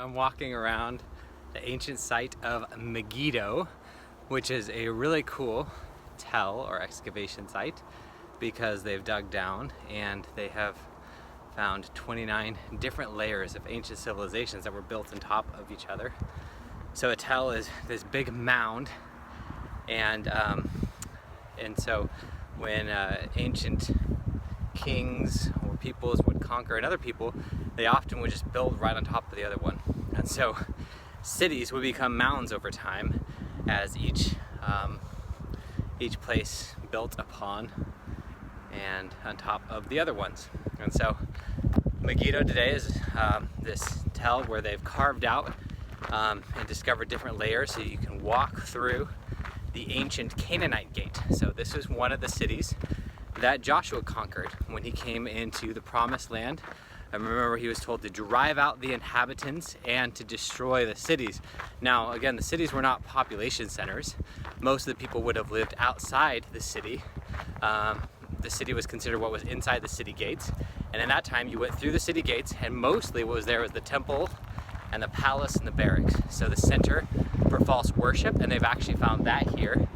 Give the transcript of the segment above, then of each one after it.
I'm walking around the ancient site of Megiddo, which is a really cool tell or excavation site because they've dug down and they have found 29 different layers of ancient civilizations that were built on top of each other. So a tell is this big mound, and so when ancient kings or peoples would conquer another people, they often would just build right on top of the other one. And so cities would become mounds over time as each place built upon and on top of the other ones. And so Megiddo today is this tell where they've carved out and discovered different layers so you can walk through the ancient Canaanite gate. So this was one of the cities that Joshua conquered when he came into the promised land. And remember, he was told to drive out the inhabitants and to destroy the cities. Now, again, the cities were not population centers. Most of the people would have lived outside the city. The city was considered what was inside the city gates. And in that time, you went through the city gates, and mostly what was there was the temple and the palace and the barracks. So the center for false worship, and they've actually found that here.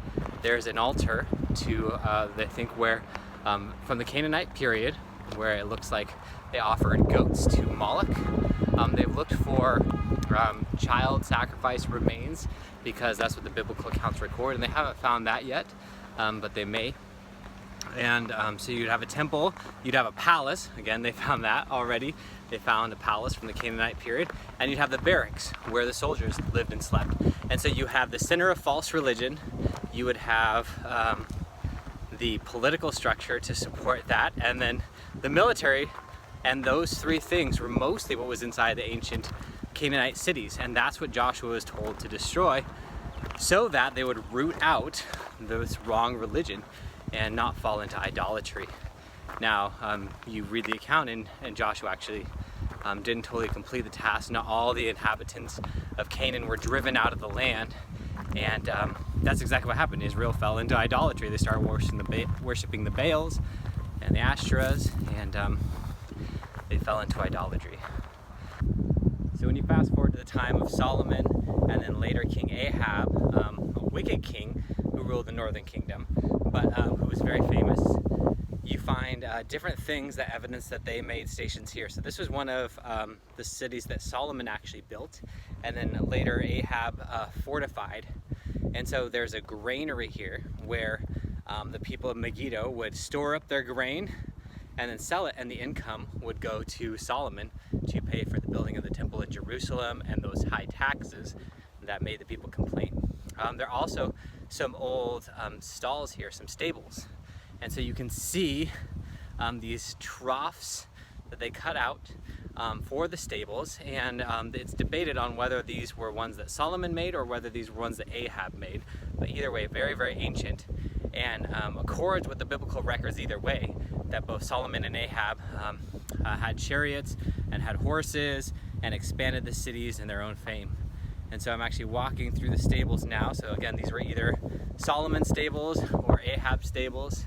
There's an altar to, I think, where from the Canaanite period, where it looks like they offered goats to Moloch. They've looked for child sacrifice remains because that's what the biblical accounts record, and they haven't found that yet, but they may. And so you'd have a temple, you'd have a palace. Again, they found that already. They found a palace from the Canaanite period, and you'd have the barracks where the soldiers lived and slept. And so you have the center of false religion. You would have the political structure to support that, and then the military, and those three things were mostly what was inside the ancient Canaanite cities, and that's what Joshua was told to destroy so that they would root out this wrong religion and not fall into idolatry. Now, you read the account, and Joshua actually didn't totally complete the task. Not all the inhabitants of Canaan were driven out of the land, and that's exactly what happened. Israel fell into idolatry. They started worshiping the Baals and the Ashtoreths, and they fell into idolatry. So when you fast forward to the time of Solomon, and then later King Ahab, a wicked king who ruled the northern kingdom, but who was very famous, you find different things that evidence that they made stations here. So this was one of the cities that Solomon actually built, and then later Ahab fortified. And so there's a granary here where the people of Megiddo would store up their grain and then sell it, and the income would go to Solomon to pay for the building of the temple in Jerusalem and those high taxes that made the people complain. There are also some old stalls here, some stables. And so you can see these troughs that they cut out for the stables, and it's debated on whether these were ones that Solomon made or whether these were ones that Ahab made. But either way, very, very ancient, and accords with the biblical records either way, that both Solomon and Ahab had chariots and had horses and expanded the cities in their own fame. And so I'm actually walking through the stables now. So again, these were either Solomon's stables or Ahab's stables.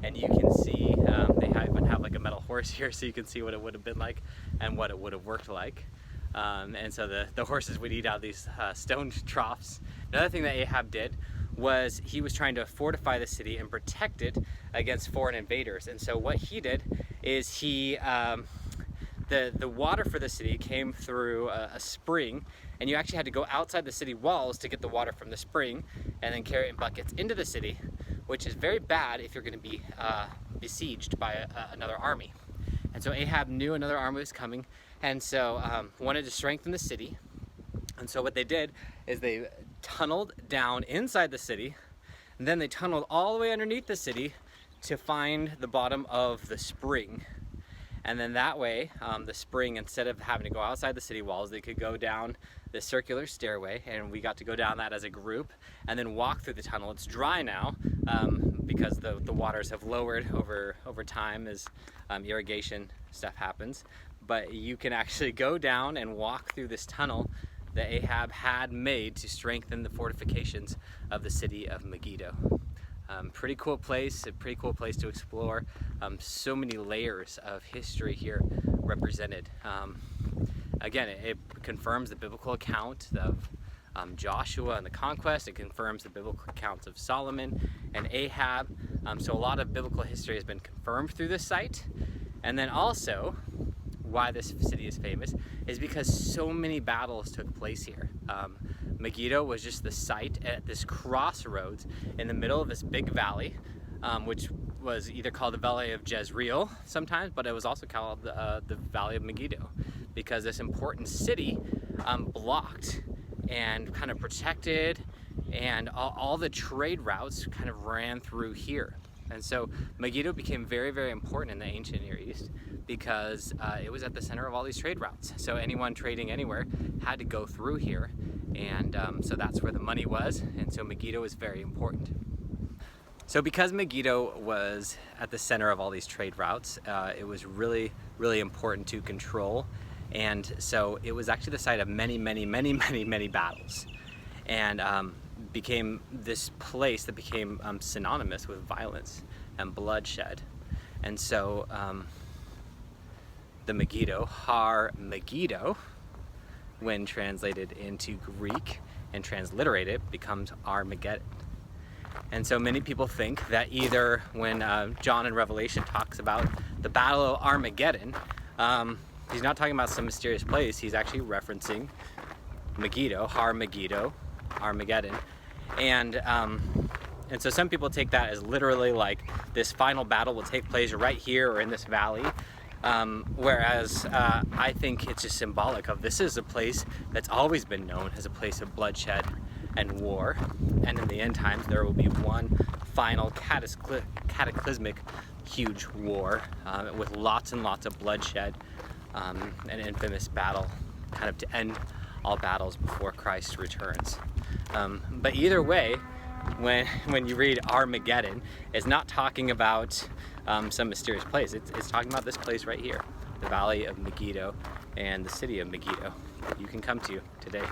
And you can see they even have like a metal horse here, so you can see what it would have been like and what it would have worked like. And so the horses would eat out of these stone troughs. Another thing that Ahab did was he was trying to fortify the city and protect it against foreign invaders. And so what he did is he the water for the city came through a spring, and you actually had to go outside the city walls to get the water from the spring and then carry it in buckets into the city, which is very bad if you're going to be besieged by another army. And so Ahab knew another army was coming, and so wanted to strengthen the city. And so what they did is they tunneled down inside the city, and then they tunneled all the way underneath the city to find the bottom of the spring. And then that way, the spring, instead of having to go outside the city walls, they could go down this circular stairway, and we got to go down that as a group and then walk through the tunnel. It's dry now because the waters have lowered over time as irrigation stuff happens. But you can actually go down and walk through this tunnel that Ahab had made to strengthen the fortifications of the city of Megiddo. Pretty cool place, a pretty cool place to explore. So many layers of history here represented. again, it confirms the biblical account of Joshua and the conquest. It confirms the biblical accounts of Solomon and Ahab. So a lot of biblical history has been confirmed through this site. And then also, why this city is famous is because so many battles took place here. Megiddo was just the site at this crossroads in the middle of this big valley, which was either called the Valley of Jezreel sometimes, but it was also called the Valley of Megiddo, because this important city blocked and kind of protected, and all the trade routes kind of ran through here. And so Megiddo became very, very important in the ancient Near East because it was at the center of all these trade routes. So anyone trading anywhere had to go through here, and so that's where the money was, and so Megiddo was very important. So because Megiddo was at the center of all these trade routes, it was really, really important to control. And so it was actually the site of many, many, many, many, many battles, and became this place that became synonymous with violence and bloodshed. And so the Megiddo, Har Megiddo, when translated into Greek and transliterated, becomes Armageddon. And so many people think that either when John in Revelation talks about the Battle of Armageddon, he's not talking about some mysterious place. He's actually referencing Megiddo, Har Megiddo, Armageddon. And so some people take that as literally like this final battle will take place right here or in this valley. Whereas I think it's just symbolic of this is a place that's always been known as a place of bloodshed and war, and in the end times there will be one final cataclysmic huge war with lots and lots of bloodshed, an infamous battle kind of to end all battles before Christ returns. But either way, when you read Armageddon, it's not talking about some mysterious place. It's talking about this place right here, the Valley of Megiddo and the city of Megiddo that you can come to today.